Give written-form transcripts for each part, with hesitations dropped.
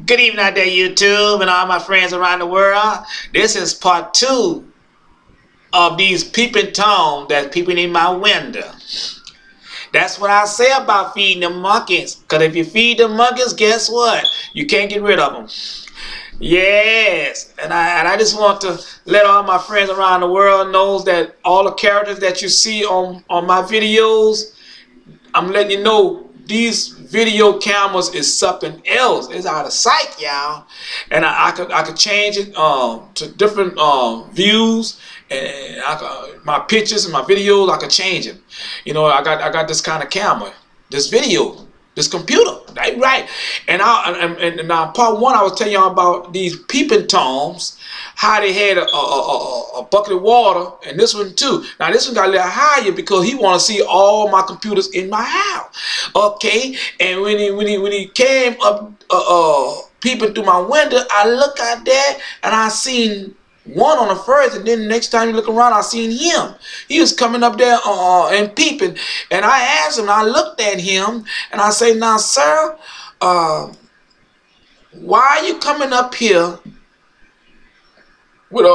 Good evening out there, YouTube, and all my friends around the world. This is part 2 of these peeping Toms that's peeping in my window. That's what I say about feeding the monkeys. Because if you feed the monkeys, guess what? You can't get rid of them. Yes, and I just want to let all my friends around the world know that all the characters that you see on my videos, I'm letting you know these video cameras is something else. It's out of sight, y'all. And I could change it to different views, and my pictures and my videos I could change it. You know, I got this kind of camera, this computer, right? And now part 1 I was telling y'all about these peeping Toms, how they had a bucket of water, and this one too. Now this one got a little higher because he want to see all my computers in my house. Okay, and when he came up peeping through my window, I look out there and I seen one on the first, and then the next time you look around, I seen him. He was coming up there and peeping, and I asked him, I looked at him, and I say, now, sir, why are you coming up here with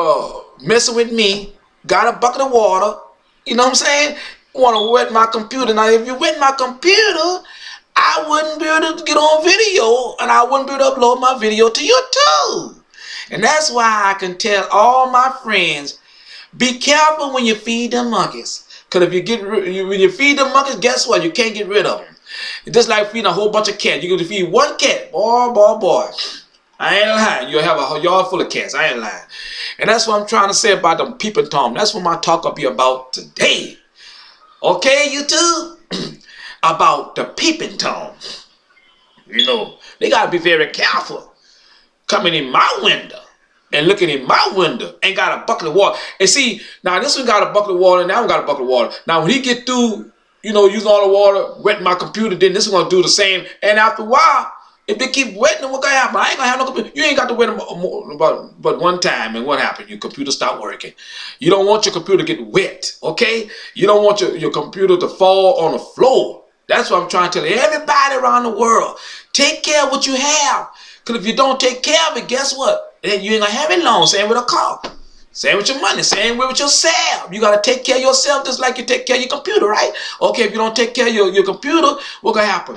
messing with me? Got a bucket of water, you know what I'm saying? Want to wet my computer. Now, if you wet my computer, I wouldn't be able to get on video, and I wouldn't be able to upload my video to YouTube. And that's why I can tell all my friends, be careful when you feed them monkeys. Because if when you feed them monkeys, guess what? You can't get rid of them. It's just like feeding a whole bunch of cats. You're going to feed one cat. Boy. I ain't lying. You'll have a yard full of cats. I ain't lying. And that's what I'm trying to say about them peeping Tom. That's what my talk will be about today. Okay, YouTube? About the peeping Tom. You know, they got to be very careful coming in my window and looking in my window and got a bucket of water. And see, now this one got a bucket of water and that one got a bucket of water. Now when he get through, you know, using all the water, wetting my computer, then this one gonna do the same. And after a while, if they keep wetting them, what gonna happen? I ain't gonna have no computer. You ain't got to wet them but one time, and what happened? Your computer stopped working. You don't want your computer to get wet, okay? You don't want your computer to fall on the floor. That's what I'm trying to tell everybody around the world. Take care of what you have. Because if you don't take care of it, guess what? Then you ain't going to have it long. Same with a car. Same with your money. Same with yourself. You got to take care of yourself just like you take care of your computer, right? Okay, if you don't take care of your computer, what's going to happen?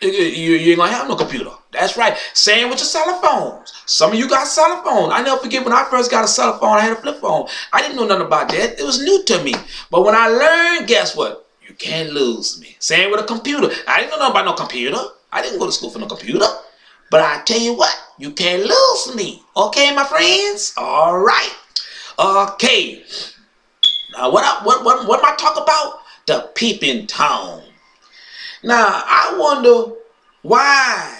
You ain't going to have no computer. That's right. Same with your cell phones. Some of you got cell phones. I never forget when I first got a cell phone, I had a flip phone. I didn't know nothing about that. It was new to me. But when I learned, guess what? You can't lose me. Same with a computer. I didn't know nothing about no computer. I didn't go to school for no computer. But I tell you what, you can't lose me. Okay, my friends? All right. Okay. Now, what am I talking about? The peeping Tom. Now, I wonder why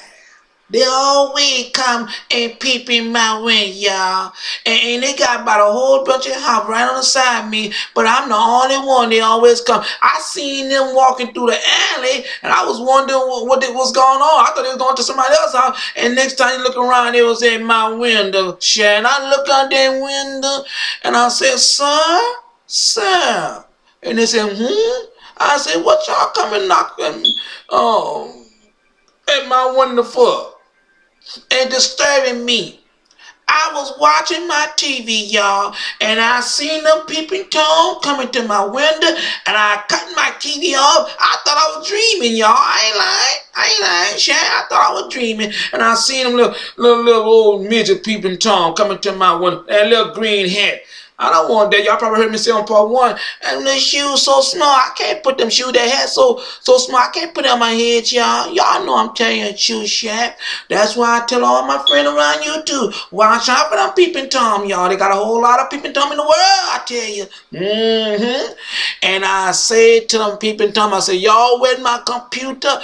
they always come and peep in my window, y'all. And they got about a whole bunch of house right on the side of me, but I'm the only one they always come. I seen them walking through the alley, and I was wondering what was going on. I thought they was going to somebody else's house, and next time you look around, it was in my window. And I look out that window, and I said, sir. And they said, I said, what y'all coming knocking at my window for? And disturbing me. I was watching my TV, y'all, and I seen them peeping Tom coming to my window, and I cut my TV off. I thought I was dreaming, y'all. I ain't lying, Shan. I thought I was dreaming, and I seen them little old midget peeping Tom coming to my window, that little green hat. I don't want that. Y'all probably heard me say on part 1, and the shoes so small, I can't put them shoes, that hat so small, I can't put it on my head, y'all. Y'all know I'm telling you, shoe shack. That's why I tell all my friends around you too, watch out for them peeping Tom, y'all. They got a whole lot of peeping Tom in the world, I tell you. And I say to them peeping Tom, I say, y'all wet my computer,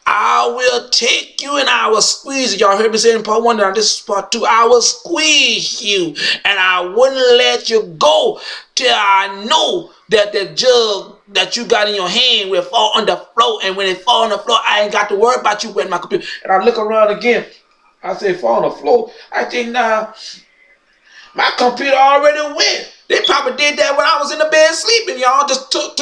I will take you and I will squeeze you. Y'all heard me say in part 1, now this is part 2. I will squeeze you and I wouldn't let you go till I know that the jug that you got in your hand will fall on the floor. And when it fall on the floor, I ain't got to worry about you wetting my computer. And I look around again. I say, fall on the floor. I think, nah, my computer already wet. They probably did that when I was in the bed sleeping, y'all. Just took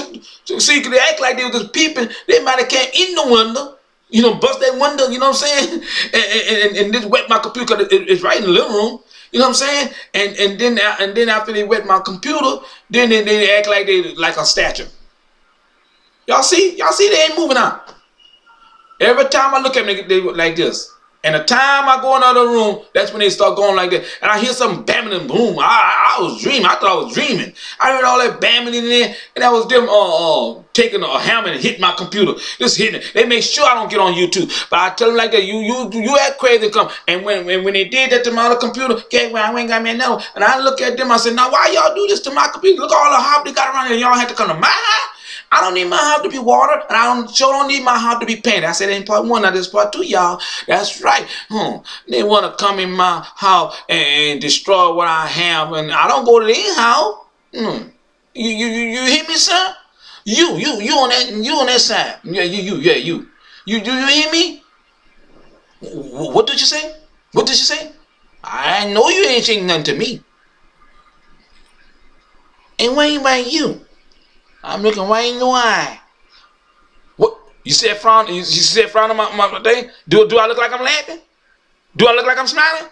see, they act like they was just peeping. They might have came in the window. You know, bust that window, you know what I'm saying? And just wet my computer, because it's right in the living room. You know what I'm saying? And then after they wet my computer, then they act like they like a statue. Y'all see they ain't moving out. Every time I look at them, they like this. And the time I go in another room, that's when they start going like that. And I hear something bamming and boom. I was dreaming. I thought I was dreaming. I heard all that bamming in there, and that was them taking a hammer and hitting my computer. Just hitting it. They make sure I don't get on YouTube. But I tell them like that, you act crazy, come. And when they did that to my other computer, I ain't got me another. And I look at them, I said, now why y'all do this to my computer? Look at all the hop they got around here. Y'all had to come to my house. I don't need my house to be watered, and I don't need my house to be painted. I said in part 1, now this part 2, y'all. That's right. They want to come in my house and destroy what I have, and I don't go to their house. You hear me, sir? You on that side. Yeah, you hear me? What did you say? What did you say? I know you ain't saying nothing to me. And why ain't you? I'm looking right in your eye. What? You said frown? You said frown on my thing? Do I look like I'm laughing? Do I look like I'm smiling?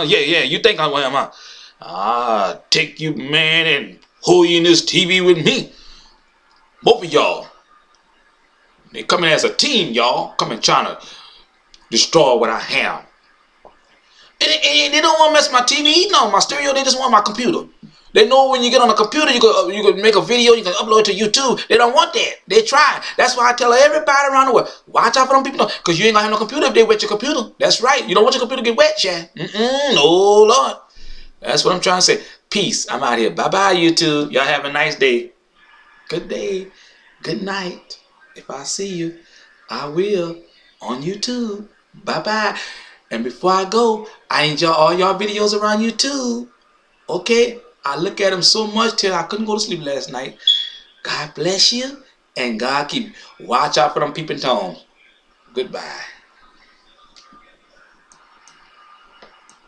Yeah. You think I am? Huh? Take you, man, and hold you in this TV with me. Both of y'all. They coming as a team, y'all. Coming trying to destroy what I have. And they don't want to mess with my TV. No, my stereo. They just want my computer. They know when you get on a computer, you can make a video, you can upload it to YouTube. They don't want that. They try. That's why I tell everybody around the world, watch out for them people. Because you ain't going to have no computer if they wet your computer. That's right. You don't want your computer to get wet, yeah. No, Lord. That's what I'm trying to say. Peace. I'm out here. Bye-bye, YouTube. Y'all have a nice day. Good day. Good night. If I see you, I will on YouTube. Bye-bye. And before I go, I enjoy all y'all videos around YouTube. Okay? I look at them so much till I couldn't go to sleep last night. God bless you and God keep you. Watch out for them peeping toms. Goodbye.